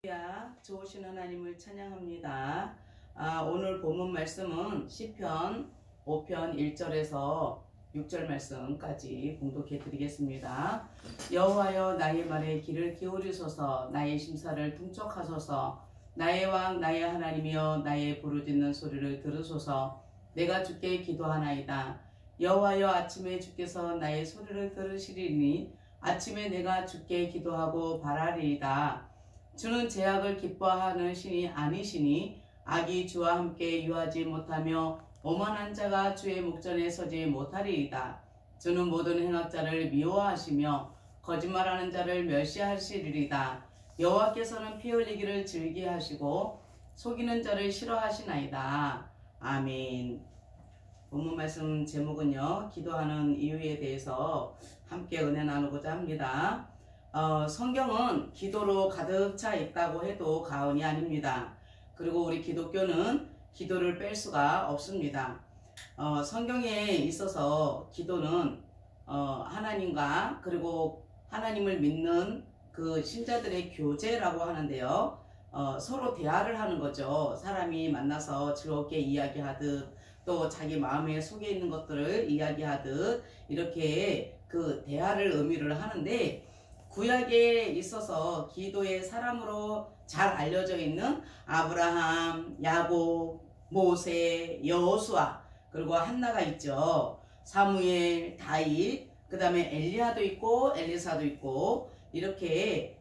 할렐루야, 좋으신 하나님을 찬양합니다. 오늘 본문 말씀은 시편 5편 1절에서 6절 말씀까지 봉독해 드리겠습니다. 여호와여, 나의 말에 귀를 기울이소서. 나의 심사를 통촉하소서. 나의 왕 나의 하나님이여, 나의 부르짖는 소리를 들으소서. 내가 주께 기도하나이다. 여호와여, 아침에 주께서 나의 소리를 들으시리니 아침에 내가 주께 기도하고 바라리이다. 주는 죄악을 기뻐하는 신이 아니시니 악이 주와 함께 유하지 못하며 오만한 자가 주의 목전에 서지 못하리이다. 주는 모든 행악자를 미워하시며 거짓말하는 자를 멸시하시리이다. 여호와께서는 피 흘리기를 즐기하시고 속이는 자를 싫어하시나이다. 아멘. 본문 말씀 제목은요, 기도하는 이유에 대해서 함께 은혜 나누고자 합니다. 성경은 기도로 가득 차 있다고 해도 과언이 아닙니다. 그리고 우리 기독교는 기도를 뺄 수가 없습니다. 성경에 있어서 기도는 하나님과 그리고 하나님을 믿는 그 신자들의 교제라고 하는데요. 서로 대화를 하는 거죠. 사람이 만나서 즐겁게 이야기하듯 또 자기 마음에 속에 있는 것들을 이야기하듯 이렇게 그 대화를 의미를 하는데, 구약에 있어서 기도의 사람으로 잘 알려져 있는 아브라함, 야곱, 모세, 여호수아, 그리고 한나가 있죠. 사무엘, 다윗, 그 다음에 엘리야도 있고 엘리사도 있고, 이렇게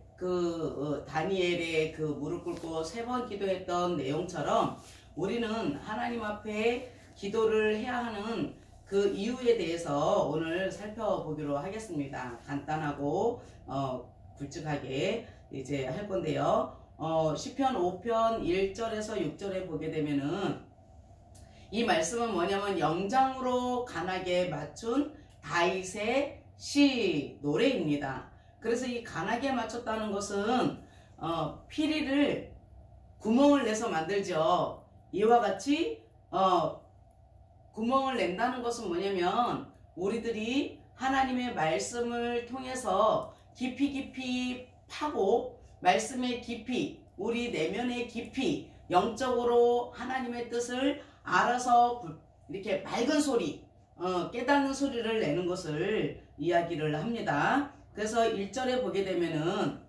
다니엘의 무릎 꿇고 3번 기도했던 내용처럼 우리는 하나님 앞에 기도를 해야 하는 그 이유에 대해서 오늘 살펴보기로 하겠습니다. 간단하고 굵직하게 이제 할 건데요. 시편 5편 1절에서 6절에 보게 되면은 이 말씀은 뭐냐면 영장으로 간하게 맞춘 다윗의 시 노래입니다. 그래서 이 간하게 맞췄다는 것은 피리를 구멍을 내서 만들죠. 이와 같이 구멍을 낸다는 것은 뭐냐면 우리들이 하나님의 말씀을 통해서 깊이 파고 말씀의 깊이, 우리 내면의 깊이, 영적으로 하나님의 뜻을 알아서 이렇게 맑은 소리, 깨닫는 소리를 내는 것을 이야기를 합니다. 그래서 1절에 보게 되면은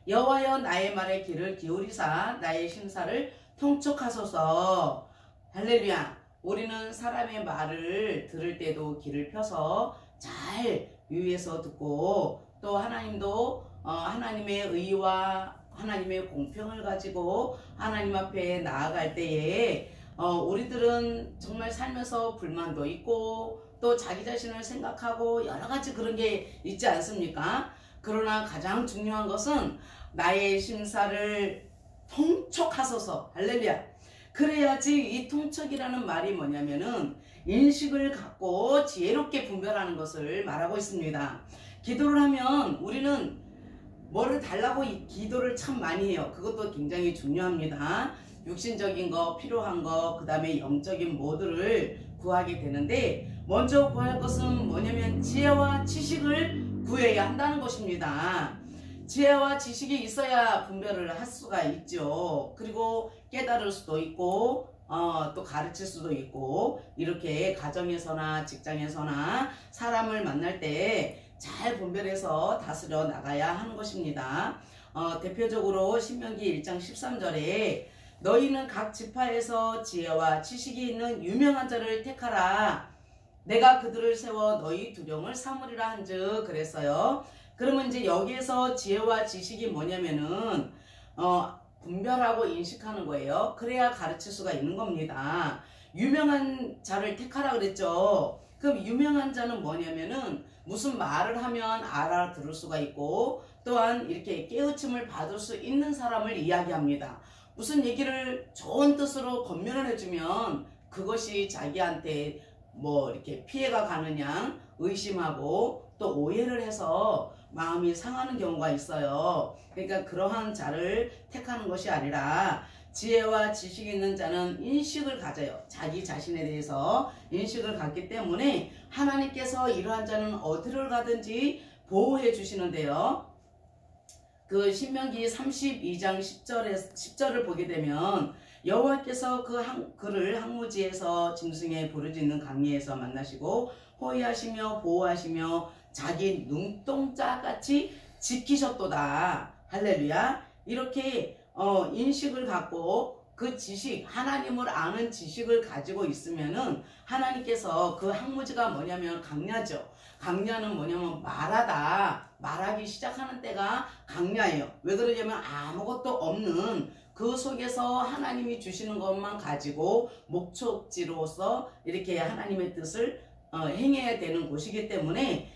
여호와여, 나의 말에 귀를 기울이사 나의 심사를 통촉하소서. 할렐루야. 우리는 사람의 말을 들을 때도 귀를 펴서 잘 유의해서 듣고, 또 하나님도 하나님의 의와 하나님의 공평을 가지고 하나님 앞에 나아갈 때에 우리들은 정말 살면서 불만도 있고 또 자기 자신을 생각하고 여러 가지 그런 게 있지 않습니까? 그러나 가장 중요한 것은 나의 심사를 통촉하소서. 할렐루야. 그래야지. 이 통촉이라는 말이 뭐냐면은 인식을 갖고 지혜롭게 분별하는 것을 말하고 있습니다. 기도를 하면 우리는 뭐를 달라고 기도를 참 많이 해요. 그것도 굉장히 중요합니다. 육신적인 거, 필요한 거, 그 다음에 영적인 모두를 구하게 되는데, 먼저 구할 것은 뭐냐면 지혜와 지식을 구해야 한다는 것입니다. 지혜와 지식이 있어야 분별을 할 수가 있죠. 그리고 깨달을 수도 있고 또 가르칠 수도 있고, 이렇게 가정에서나 직장에서나 사람을 만날 때 잘 분별해서 다스려 나가야 하는 것입니다. 대표적으로 신명기 1장 13절에 너희는 각 지파에서 지혜와 지식이 있는 유명한 자를 택하라. 내가 그들을 세워 너희 두령을 삼으리라 한즉 그랬어요. 그러면 이제 여기에서 지혜와 지식이 뭐냐면은 분별하고 인식하는 거예요. 그래야 가르칠 수가 있는 겁니다. 유명한 자를 택하라 그랬죠. 그럼 유명한 자는 뭐냐면은 무슨 말을 하면 알아들을 수가 있고, 또한 이렇게 깨우침을 받을 수 있는 사람을 이야기합니다. 무슨 얘기를 좋은 뜻으로 권면을 해주면 그것이 자기한테 뭐 이렇게 피해가 가느냐 의심하고 또 오해를 해서 마음이 상하는 경우가 있어요. 그러니까 그러한 자를 택하는 것이 아니라 지혜와 지식이 있는 자는 인식을 가져요. 자기 자신에 대해서 인식을 갖기 때문에 하나님께서 이러한 자는 어디를 가든지 보호해 주시는데요. 그 신명기 32장 10절을 보게 되면 여호와께서 그를 항무지에서 짐승의 부르짖는 강야에서 만나시고 호위하시며 보호하시며 자기 눈동자같이 지키셨도다. 할렐루야. 이렇게 인식을 갖고 그 지식, 하나님을 아는 지식을 가지고 있으면은 하나님께서 그 항무지가 뭐냐면 강야죠. 강야는 뭐냐면 말하기 시작하는 때가 강야예요. 왜 그러냐면 아무것도 없는 그 속에서 하나님이 주시는 것만 가지고 목적지로서 이렇게 하나님의 뜻을 행해야 되는 곳이기 때문에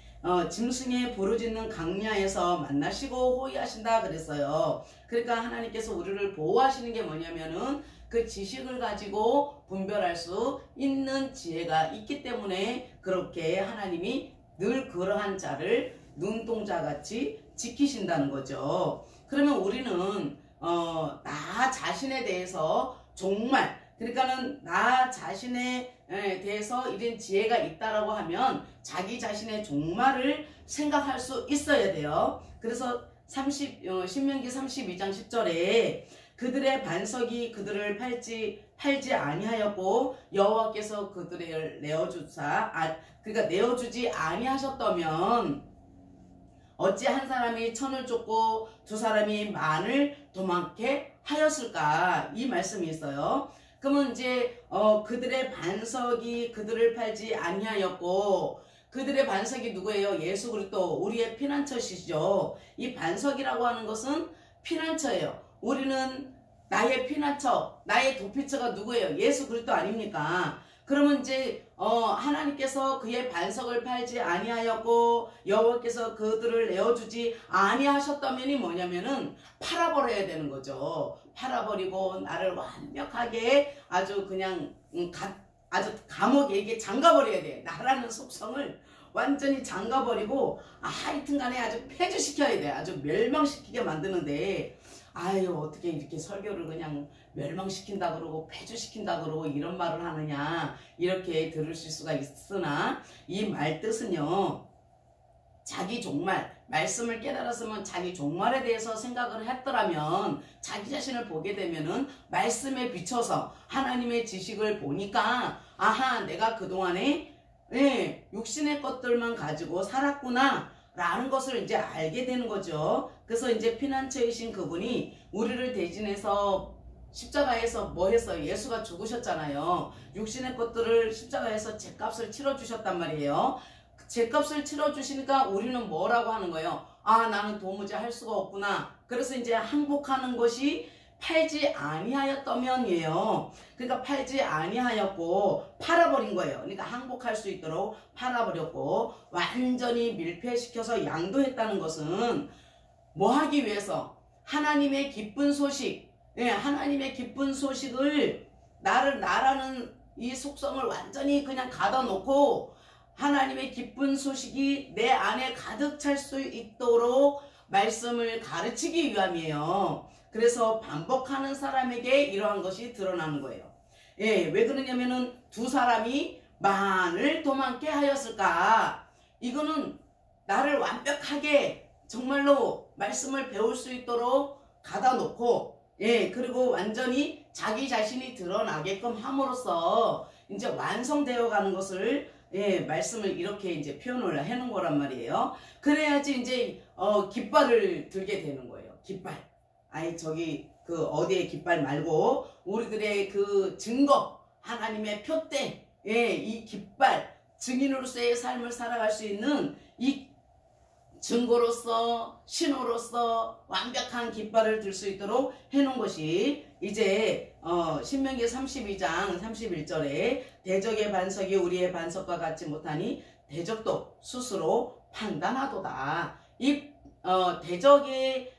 짐승의 부르짖는 강야에서 만나시고 호위하신다 그랬어요. 그러니까 하나님께서 우리를 보호하시는 게 뭐냐면은 그 지식을 가지고 분별할 수 있는 지혜가 있기 때문에 그렇게 하나님이 늘 그러한 자를 눈동자같이 지키신다는 거죠. 그러면 우리는 나 자신에 대해서 정말, 그러니까는 나 자신에 대해서 이런 지혜가 있다라고 하면 자기 자신의 종말을 생각할 수 있어야 돼요. 그래서 신명기 32장 10절에 그들의 반석이 그들을 팔지 아니하였고 여호와께서 그들을 그러니까 내어주지 아니하셨다면 어찌 한 사람이 천을 쫓고 두 사람이 만을 도망게 하였을까? 이 말씀이 있어요. 그러면 이제 그들의 반석이 그들을 팔지 아니하였고, 그들의 반석이 누구예요? 예수 그리스도, 우리의 피난처시죠. 이 반석이라고 하는 것은 피난처예요. 우리는 나의 피난처, 나의 도피처가 누구예요? 예수 그리스도 아닙니까? 그러면 이제 하나님께서 그의 반석을 팔지 아니하였고 여호와께서 그들을 내어주지 아니하셨다면이 뭐냐면은 팔아버려야 되는 거죠. 팔아버리고 나를 완벽하게 아주 그냥 아주 감옥에 잠가버려야 돼. 나라는 속성을 완전히 잠가버리고 하여튼간에 아주 폐주시켜야 돼. 아주 멸망시키게 만드는데 아유 어떻게 이렇게 설교를 그냥 멸망시킨다 그러고 폐주시킨다 그러고 이런 말을 하느냐 이렇게 들으실 수가 있으나 이 말 뜻은요, 자기 종말, 말씀을 깨달았으면 자기 종말에 대해서 생각을 했더라면 자기 자신을 보게 되면은 말씀에 비춰서 하나님의 지식을 보니까 아하 내가 그동안에 육신의 것들만 가지고 살았구나 라는 것을 이제 알게 되는 거죠. 그래서 이제 피난처이신 그분이 우리를 대신해서 십자가에서 뭐 했어요? 예수가 죽으셨잖아요. 육신의 것들을 십자가에서 죗값을 치러주셨단 말이에요. 죗값을 치러주시니까 우리는 뭐라고 하는 거예요? 아 나는 도무지 할 수가 없구나. 그래서 이제 항복하는 것이 팔지 아니하였다면이에요. 그러니까 팔지 아니하였고 팔아버린 거예요. 그러니까 항복할 수 있도록 팔아버렸고 완전히 밀폐시켜서 양도했다는 것은 뭐 하기 위해서? 하나님의 기쁜 소식, 하나님의 기쁜 소식을 나라는 이 속성을 완전히 그냥 가둬놓고 하나님의 기쁜 소식이 내 안에 가득 찰 수 있도록 말씀을 가르치기 위함이에요. 그래서 반복하는 사람에게 이러한 것이 드러나는 거예요. 왜 그러냐면은 두 사람이 만을 도망게 하였을까? 이거는 나를 완벽하게 정말로 말씀을 배울 수 있도록 가다 놓고 그리고 완전히 자기 자신이 드러나게끔 함으로써 이제 완성되어 가는 것을 말씀을 이렇게 이제 표현을 해놓은 거란 말이에요. 그래야지 이제 깃발을 들게 되는 거예요. 깃발. 아니 저기 그 어디에 깃발 말고 우리들의 그 증거, 하나님의 표대, 이 깃발, 증인으로서의 삶을 살아갈 수 있는 이 증거로서 신호로서 완벽한 깃발을 들 수 있도록 해놓은 것이 이제 신명기 32장 31절에 대적의 반석이 우리의 반석과 같지 못하니 대적도 스스로 판단하도다. 이 대적의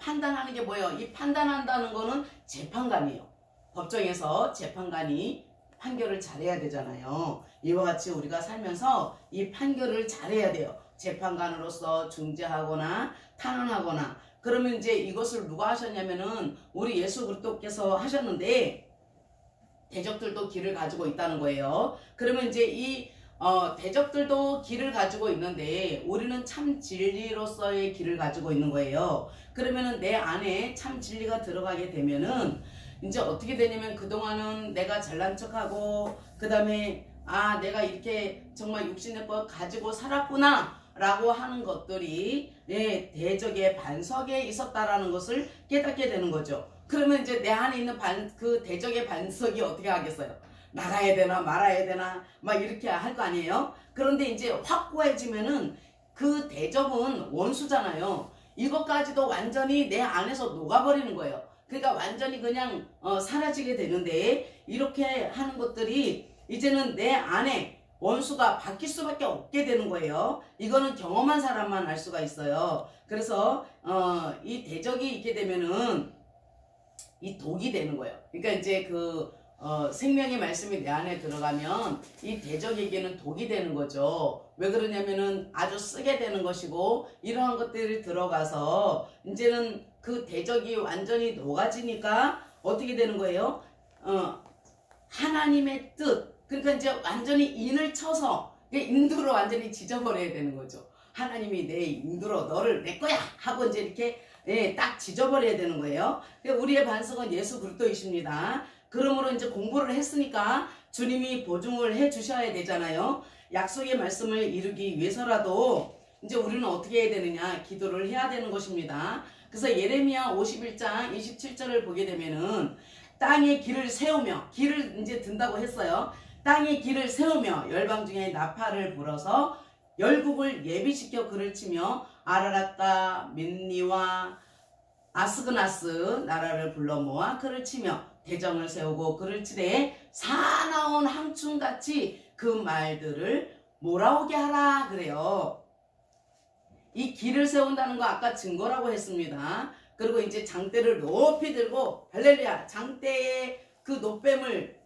판단하는 게 뭐예요? 이 판단한다는 거는 재판관이에요. 법정에서 재판관이 판결을 잘해야 되잖아요. 이와 같이 우리가 살면서 이 판결을 잘해야 돼요. 재판관으로서 중재하거나 탄원하거나. 그러면 이제 이것을 누가 하셨냐면은 우리 예수 그리스도께서 하셨는데 대적들도 길을 가지고 있다는 거예요. 그러면 이제 이 대적들도 길을 가지고 있는데 우리는 참 진리로서의 길을 가지고 있는 거예요. 그러면은 내 안에 참 진리가 들어가게 되면은 이제 어떻게 되냐면 그동안은 내가 잘난 척하고 그 다음에 내가 이렇게 정말 육신의 것 가지고 살았구나 라고 하는 것들이 대적의 반석에 있었다라는 것을 깨닫게 되는 거죠. 그러면 이제 내 안에 있는 그 대적의 반석이 어떻게 하겠어요? 나가야 되나 말아야 되나 막 이렇게 할 거 아니에요. 그런데 이제 확고해지면은 그 대적은 원수잖아요. 이것까지도 완전히 내 안에서 녹아버리는 거예요. 그러니까 완전히 그냥 사라지게 되는데 이렇게 하는 것들이 이제는 내 안에 원수가 바뀔 수밖에 없게 되는 거예요. 이거는 경험한 사람만 알 수가 있어요. 그래서 이 대적이 있게 되면은 이 독이 되는 거예요. 그러니까 이제 생명의 말씀이 내 안에 들어가면 이 대적에게는 독이 되는 거죠. 왜 그러냐면은 아주 쓰게 되는 것이고 이러한 것들이 들어가서 이제는 그 대적이 완전히 녹아지니까 어떻게 되는 거예요? 하나님의 뜻. 그러니까 이제 완전히 인을 쳐서 인두로 완전히 지져버려야 되는 거죠. 하나님이 내 인두로 너를 내 거야 하고 이제 이렇게 딱 지져버려야 되는 거예요. 우리의 반석은 예수 그리스도이십니다. 그러므로 이제 공부를 했으니까 주님이 보증을 해 주셔야 되잖아요. 약속의 말씀을 이루기 위해서라도 이제 우리는 어떻게 해야 되느냐? 기도를 해야 되는 것입니다. 그래서 예레미야 51장 27절을 보게 되면은 땅의 길을 세우며 길을 이제 든다고 했어요. 땅의 길을 세우며 열방 중에 나팔을 불어서 열국을 예비시켜 그를 치며 아라랏과 민니와 아스그나스 나라를 불러 모아 그를 치며 대정을 세우고 그를 치되 사나운 항충같이 그 말들을 몰아오게 하라 그래요. 이 길을 세운다는 거 아까 증거라고 했습니다. 그리고 이제 장대를 높이 들고 할렐루야 장대의 그 노뱀을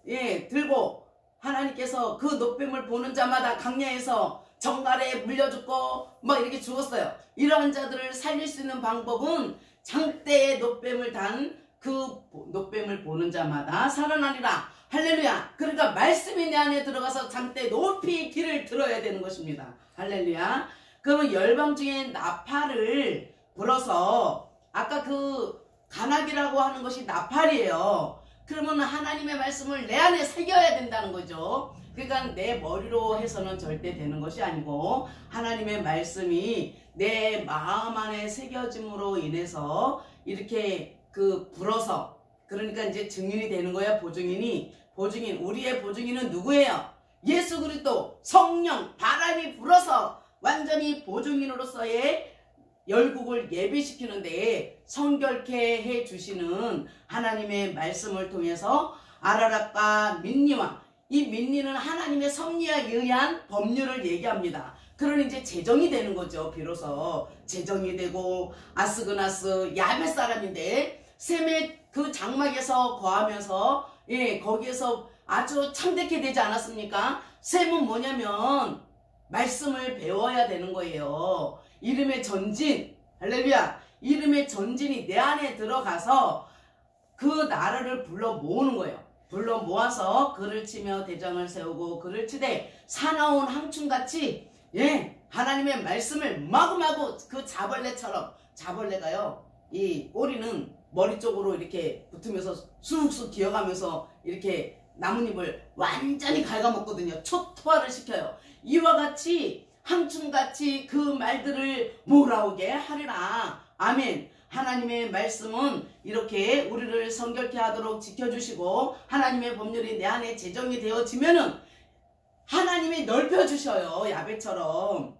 들고 하나님께서 그 노뱀을 보는 자마다 강야에서 정갈에 물려 죽고 막 이렇게 죽었어요. 이러한 자들을 살릴 수 있는 방법은 장대의 노뱀을 단 그 노뱀을 보는 자마다 살아나리라. 할렐루야. 그러니까 말씀이 내 안에 들어가서 장대 높이 길을 들어야 되는 것입니다. 할렐루야. 그러면 열방 중에 나팔을 불어서 아까 그 간악이라고 하는 것이 나팔이에요. 그러면 하나님의 말씀을 내 안에 새겨야 된다는 거죠. 그러니까 내 머리로 해서는 절대 되는 것이 아니고 하나님의 말씀이 내 마음 안에 새겨짐으로 인해서 이렇게 불어서 그러니까 이제 증인이 되는 거야. 보증인 우리의 보증인은 누구예요? 예수 그리스도 성령 바람이 불어서 완전히 보증인으로서의 열국을 예비시키는데 성결케 해 주시는 하나님의 말씀을 통해서 아라랏과 민니와 이 민니는 하나님의 섭리에 의한 법률을 얘기합니다. 그러니 이제 제정이 되는 거죠. 비로소 제정이 되고 아스그나스 야벳 사람인데 셈의 그 장막에서 거하면서 거기에서 아주 참되게 되지 않았습니까? 셈은 뭐냐면 말씀을 배워야 되는 거예요. 이름의 전진 할렐루야 이름의 전진이 내 안에 들어가서 그 나라를 불러 모으는 거예요. 불러 모아서 그를 치며 대장을 세우고 그를 치되 사나운 항충같이 하나님의 말씀을 마구마구 그 자벌레처럼 자벌레가요 이 꼬리는 머리 쪽으로 이렇게 붙으면서 쑥쑥 기어가면서 이렇게 나뭇잎을 완전히 갉아먹거든요. 초토화를 시켜요. 이와 같이 항충같이 그 말들을 몰아오게 하리라. 아멘. 하나님의 말씀은 이렇게 우리를 성결케 하도록 지켜주시고 하나님의 법률이 내 안에 제정이 되어지면은 하나님이 넓혀주셔요. 야벳처럼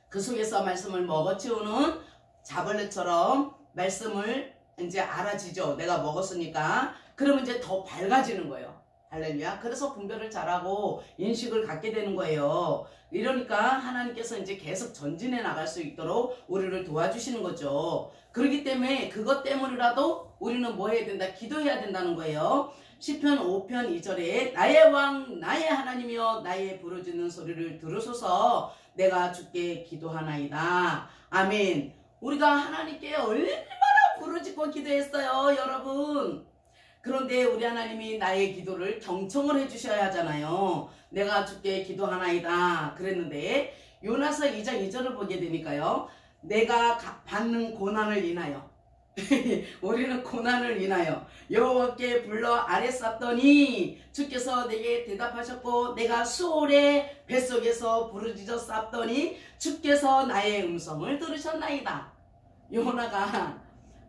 그 속에서 말씀을 먹어치우는 자벌레처럼 말씀을 이제 알아지죠. 내가 먹었으니까. 그러면 이제 더 밝아지는 거예요. 할렐루야. 그래서 분별을 잘하고 인식을 갖게 되는 거예요. 이러니까 하나님께서 이제 계속 전진해 나갈 수 있도록 우리를 도와주시는 거죠. 그렇기 때문에 그것 때문이라도 우리는 뭐 해야 된다? 기도해야 된다는 거예요. 시편 5편 2절에 나의 왕 나의 하나님이여 나의 부르짖는 소리를 들으소서 내가 주께 기도하나이다. 아멘. 우리가 하나님께 얼마나 부르짖고 기도했어요 여러분. 그런데 우리 하나님이 나의 기도를 경청을 해주셔야 하잖아요. 내가 주께 기도하나이다 그랬는데 요나서 2장 2절을 보게 되니까요. 내가 받는 고난을 인하여 우리는 고난을 인하여 여호와께 불러 아뢰쌌더니 주께서 내게 대답하셨고 내가 수월의 뱃속에서 부르짖어 쌌더니 주께서 나의 음성을 들으셨나이다. 요나가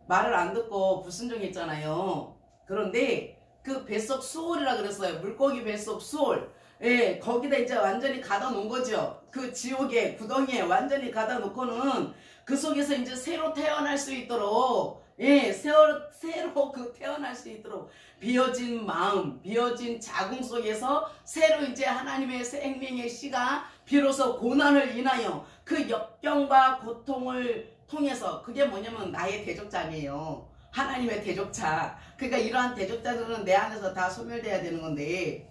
말을 안 듣고 불순종했잖아요. 그런데 그 뱃속 수월이라 그랬어요. 물고기 뱃속 수월. 예, 거기다 이제 완전히 가다 놓은 거죠. 그 지옥에 구덩이에 완전히 가다 놓고는 그 속에서 이제 새로 태어날 수 있도록, 예, 새로 그 태어날 수 있도록 비어진 마음, 비어진 자궁 속에서 새로 이제 하나님의 생명의 씨가 비로소 고난을 인하여 그 역경과 고통을 통해서, 그게 뭐냐면 나의 대적자이에요. 하나님의 대적자. 그러니까 이러한 대적자들은 내 안에서 다 소멸돼야 되는 건데,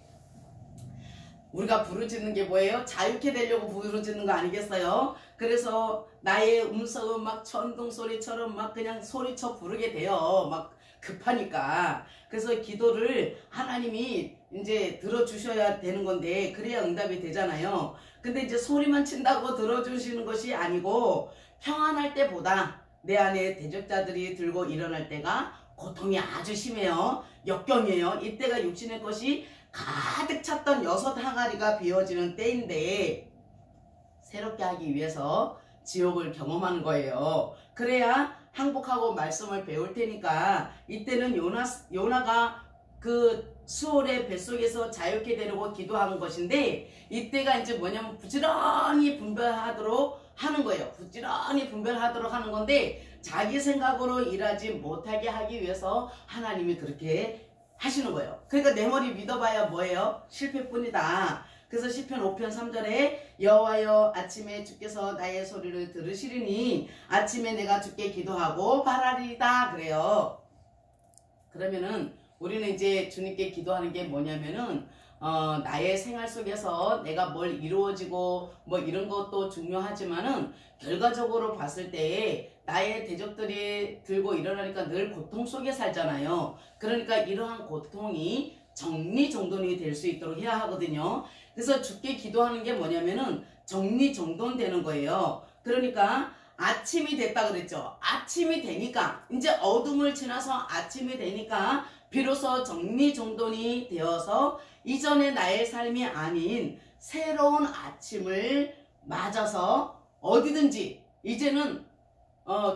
우리가 부르짖는 게 뭐예요? 자유케 되려고 부르짖는 거 아니겠어요? 그래서 나의 음성은 막 천둥 소리처럼 막 그냥 소리쳐 부르게 돼요. 막 급하니까. 그래서 기도를 하나님이 이제 들어주셔야 되는 건데, 그래야 응답이 되잖아요. 근데 이제 소리만 친다고 들어주시는 것이 아니고, 평안할 때보다 내 안에 대적자들이 들고 일어날 때가 고통이 아주 심해요. 역경이에요. 이때가 육신의 것이 가득 찼던 6 항아리가 비워지는 때인데, 새롭게 하기 위해서 지옥을 경험하는 거예요. 그래야 항복하고 말씀을 배울 테니까, 이때는 요나가 그 수월의 뱃속에서 자유케 되려고 기도하는 것인데, 이때가 이제 뭐냐면 부지런히 분별하도록 하는 거예요. 부지런히 분별하도록 하는 건데, 자기 생각으로 일하지 못하게 하기 위해서 하나님이 그렇게 하시는 거예요. 그러니까 내 머리 믿어봐야 뭐예요? 실패뿐이다. 그래서 시편 5편 3절에 여호와여 아침에 주께서 나의 소리를 들으시리니 아침에 내가 주께 기도하고 바라리이다 그래요. 그러면은 우리는 이제 주님께 기도하는 게 뭐냐면은 나의 생활 속에서 내가 뭘 이루어지고 뭐 이런 것도 중요하지만은 결과적으로 봤을 때 나의 대적들이 들고 일어나니까 늘 고통 속에 살잖아요. 그러니까 이러한 고통이 정리정돈이 될 수 있도록 해야 하거든요. 그래서 주께 기도하는 게 뭐냐면은 정리정돈되는 거예요. 그러니까 아침이 됐다 그랬죠. 아침이 되니까 이제 어둠을 지나서 아침이 되니까 비로소 정리정돈이 되어서 이전의 나의 삶이 아닌 새로운 아침을 맞아서 어디든지 이제는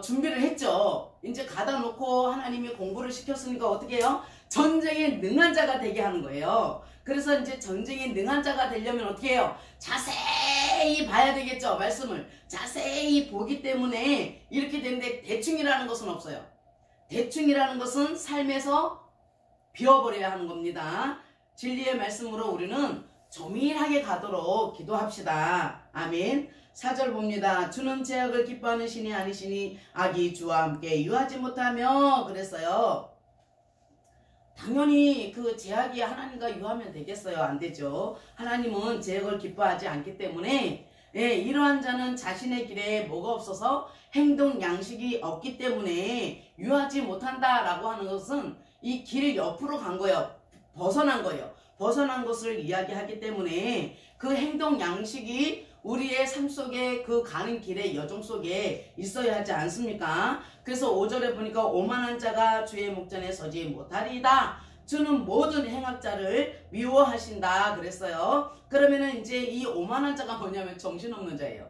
준비를 했죠. 이제 가다 놓고 하나님이 공부를 시켰으니까 어떻게 해요? 전쟁에 능한 자가 되게 하는 거예요. 그래서 이제 전쟁에 능한 자가 되려면 어떻게 해요? 자세히 봐야 되겠죠. 말씀을 자세히 보기 때문에 이렇게 되는데, 대충이라는 것은 없어요. 대충이라는 것은 삶에서 비워버려야 하는 겁니다. 진리의 말씀으로 우리는 조밀하게 가도록 기도합시다. 아멘. 4절 봅니다. 주는 제약을 기뻐하는 신이 아니시니 악이 주와 함께 유하지 못하며 그랬어요. 당연히 그 제약이 하나님과 유하면 되겠어요? 안 되죠. 하나님은 제약을 기뻐하지 않기 때문에, 예, 이러한 자는 자신의 길에 뭐가 없어서 행동 양식이 없기 때문에 유하지 못한다라고 하는 것은 이 길 옆으로 간 거예요. 벗어난 거예요. 벗어난 것을 이야기하기 때문에 그 행동 양식이 우리의 삶 속에 그 가는 길의 여정 속에 있어야 하지 않습니까? 그래서 5절에 보니까 오만한 자가 주의 목전에 서지 못하리이다. 주는 모든 행악자를 미워하신다 그랬어요. 그러면은 이제 이 오만한 자가 뭐냐면 정신없는 자예요.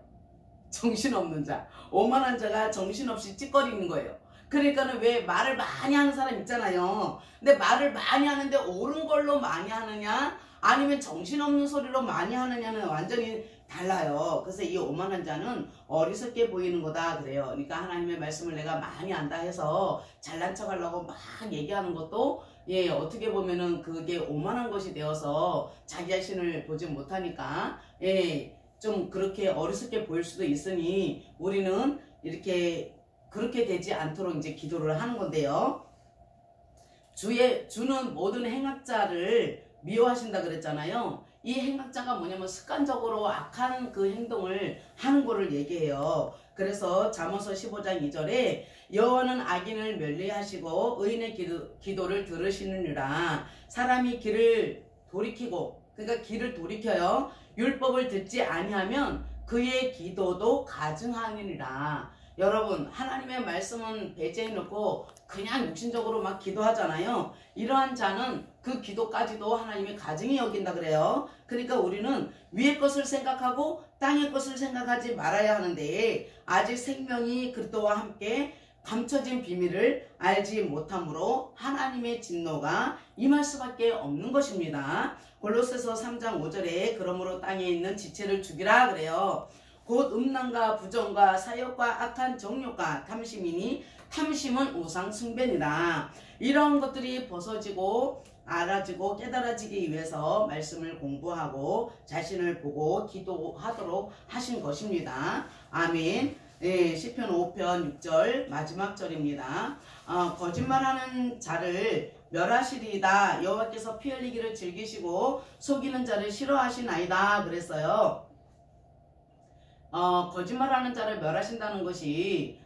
정신없는 자. 오만한 자가 정신없이 찌꺼리는 거예요. 그러니까는 왜 말을 많이 하는 사람 있잖아요. 근데 말을 많이 하는데 옳은 걸로 많이 하느냐 아니면 정신없는 소리로 많이 하느냐는 완전히 달라요. 그래서 이 오만한 자는 어리석게 보이는 거다 그래요. 그러니까 하나님의 말씀을 내가 많이 안다 해서 잘난 척 하려고 막 얘기하는 것도, 예, 어떻게 보면은 그게 오만한 것이 되어서 자기 자신을 보지 못하니까, 예, 좀 그렇게 어리석게 보일 수도 있으니 우리는 이렇게 그렇게 되지 않도록 이제 기도를 하는 건데요. 주는 모든 행악자를 미워하신다 그랬잖아요. 이 행각자가 뭐냐면 습관적으로 악한 그 행동을 하는 거를 얘기해요. 그래서 잠언서 15장 2절에 여호와는 악인을 멸리하시고 의인의 기도를 들으시느니라. 사람이 길을 돌이키고, 그러니까 길을 돌이켜요. 율법을 듣지 아니하면 그의 기도도 가증하니라. 여러분, 하나님의 말씀은 배제해 놓고 그냥 육신적으로 막 기도하잖아요. 이러한 자는 그 기도까지도 하나님의 가증히 여긴다 그래요. 그러니까 우리는 위의 것을 생각하고 땅의 것을 생각하지 말아야 하는데, 아직 생명이 그리스도와 함께 감춰진 비밀을 알지 못함으로 하나님의 진노가 임할 수밖에 없는 것입니다. 골로새서 3장 5절에 그러므로 땅에 있는 지체를 죽이라 그래요. 곧 음란과 부정과 사욕과 악한 정욕과 탐심이니 탐심은 우상 숭배니라. 이런 것들이 벗어지고 알아지고 깨달아지기 위해서 말씀을 공부하고 자신을 보고 기도하도록 하신 것입니다. 아멘. 네, 시편 5편 6절 마지막 절입니다. 거짓말하는 자를 멸하시리이다. 여호와께서 피 흘리기를 즐기시고 속이는 자를 싫어하시나이다 그랬어요. 거짓말하는 자를 멸하신다는 것이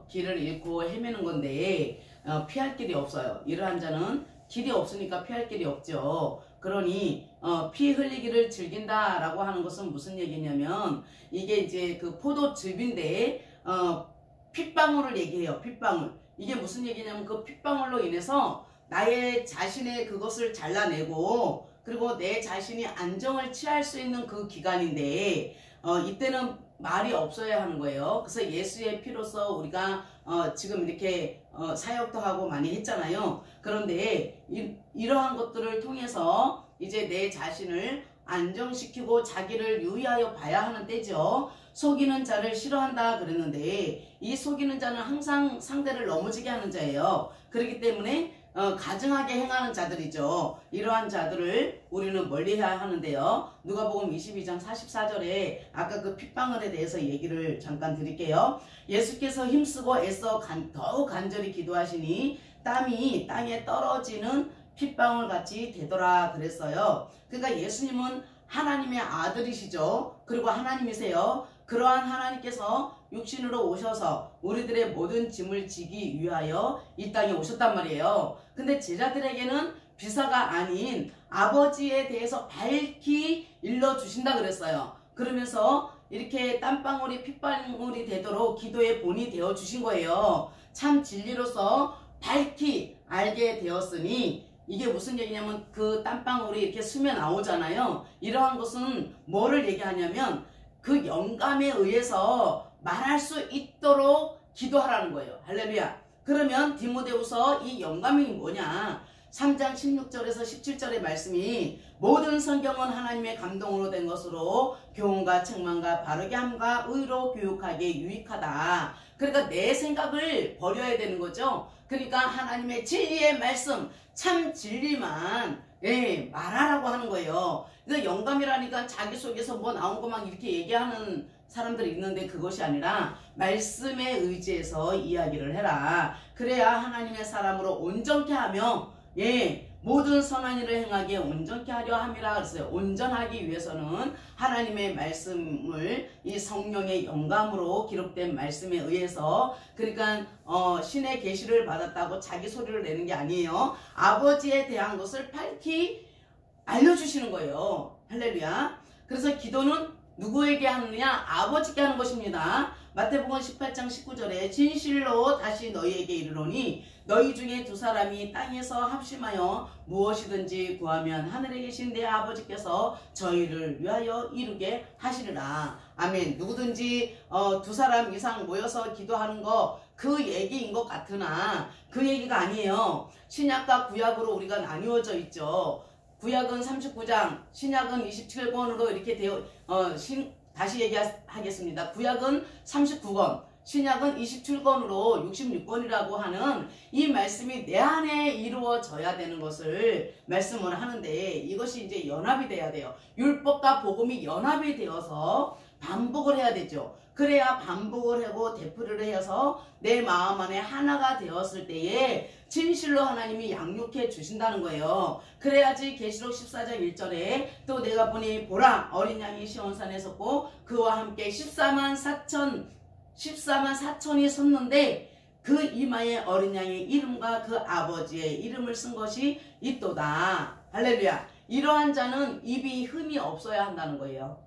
길을 잃고 헤매는 건데 피할 길이 없어요. 이러한 자는 길이 없으니까 피할 길이 없죠. 그러니 피 흘리기를 즐긴다라고 하는 것은 무슨 얘기냐면, 이게 이제 그 포도즙인데 핏방울을 얘기해요. 핏방울. 이게 무슨 얘기냐면 그 핏방울로 인해서 나의 자신의 그것을 잘라내고, 그리고 내 자신이 안정을 취할 수 있는 그 기간인데 이때는 말이 없어야 하는 거예요. 그래서 예수의 피로서 우리가 지금 이렇게 사역도 하고 많이 했잖아요. 그런데 이러한 것들을 통해서 이제 내 자신을 안정시키고 자기를 유의하여 봐야 하는 때죠. 속이는 자를 싫어한다 그랬는데, 이 속이는 자는 항상 상대를 넘어지게 하는 자예요. 그렇기 때문에 가증하게 행하는 자들이죠. 이러한 자들을 우리는 멀리해야 하는데요. 누가복음 22장 44절에 아까 그 핏방울에 대해서 얘기를 잠깐 드릴게요. 예수께서 힘쓰고 애써 더욱 간절히 기도하시니 땀이 땅에 떨어지는 핏방울 같이 되더라 그랬어요. 그러니까 예수님은 하나님의 아들이시죠. 그리고 하나님이세요. 그러한 하나님께서 육신으로 오셔서 우리들의 모든 짐을 지기 위하여 이 땅에 오셨단 말이에요. 근데 제자들에게는 비사가 아닌 아버지에 대해서 밝히 일러주신다 그랬어요. 그러면서 이렇게 땀방울이 핏방울이 되도록 기도의 본이 되어 주신 거예요. 참 진리로서 밝히 알게 되었으니, 이게 무슨 얘기냐면 그 땀방울이 이렇게 스며 나오잖아요. 이러한 것은 뭐를 얘기하냐면 그 영감에 의해서 말할 수 있도록 기도하라는 거예요. 할렐루야. 그러면 디모데후서 이 영감이 뭐냐? 3장 16절에서 17절의 말씀이 모든 성경은 하나님의 감동으로 된 것으로 교훈과 책망과 바르게 함과 의로 교육하기에 유익하다. 그러니까 내 생각을 버려야 되는 거죠. 그러니까 하나님의 진리의 말씀, 참 진리만 말하라고 하는 거예요. 그러니까 영감이라니까 자기 속에서 뭐 나온 것만 이렇게 얘기하는 사람들이 있는데, 그것이 아니라 말씀에 의지해서 이야기를 해라. 그래야 하나님의 사람으로 온전케 하며 모든 선한 일을 행하기에 온전케 하려 함이라 그랬어요. 온전하기 위해서는 하나님의 말씀을 이 성령의 영감으로 기록된 말씀에 의해서, 그러니까 신의 계시를 받았다고 자기 소리를 내는 게 아니에요. 아버지에 대한 것을 밝히 알려주시는 거예요. 할렐루야. 그래서 기도는 누구에게 하느냐? 아버지께 하는 것입니다. 마태복음 18장 19절에 진실로 다시 너희에게 이르노니 너희 중에 두 사람이 땅에서 합심하여 무엇이든지 구하면 하늘에 계신 내 아버지께서 저희를 위하여 이루게 하시리라. 아멘. 누구든지 두 사람 이상 모여서 기도하는 거 그 얘기인 것 같으나 그 얘기가 아니에요. 신약과 구약으로 우리가 나뉘어져 있죠. 구약은 39장, 신약은 27권으로 이렇게 되어 다시 얘기하겠습니다. 구약은 39권, 신약은 27권으로 66권이라고 하는 이 말씀이 내 안에 이루어져야 되는 것을 말씀을 하는데, 이것이 이제 연합이 돼야 돼요. 율법과 복음이 연합이 되어서 반복을 해야 되죠. 그래야 반복을 하고 되풀이를 해서 내 마음 안에 하나가 되었을 때에 진실로 하나님이 양육해 주신다는 거예요. 그래야지 계시록 14장 1절에 또 내가 보니 보라 어린 양이 시온산에 섰고 그와 함께 14만 4천이 섰는데 그 이마에 어린 양의 이름과 그 아버지의 이름을 쓴 것이 있도다. 할렐루야. 이러한 자는 입이 흠이 없어야 한다는 거예요.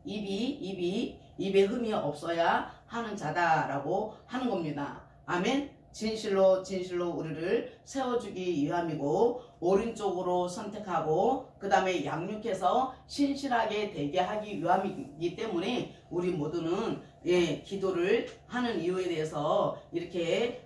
입에 흠이 없어야 하는 자다라고 하는 겁니다. 아멘. 진실로 우리를 세워주기 위함이고 오른쪽으로 선택하고 그 다음에 양육해서 신실하게 되게 하기 위함이기 때문에 우리 모두는 기도를 하는 이유에 대해서 이렇게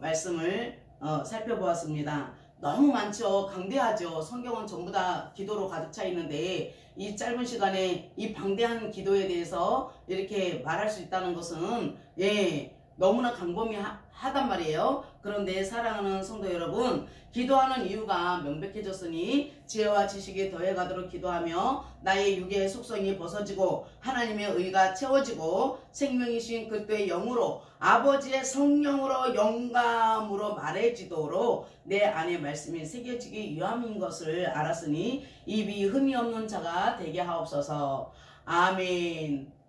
말씀을 살펴보았습니다. 너무 많죠. 강대하죠. 성경은 전부 다 기도로 가득 차 있는데 이 짧은 시간에 이 방대한 기도에 대해서 이렇게 말할 수 있다는 것은 너무나 광범위하단 말이에요. 그런데 사랑하는 성도 여러분, 기도하는 이유가 명백해졌으니 지혜와 지식이 더해가도록 기도하며 나의 육의 속성이 벗어지고 하나님의 의가 채워지고 생명이신 그때의 영으로 아버지의 성령으로 영감으로 말해지도록 내 안에 말씀이 새겨지기 위함인 것을 알았으니 입이 흠이 없는 자가 되게 하옵소서. 아멘.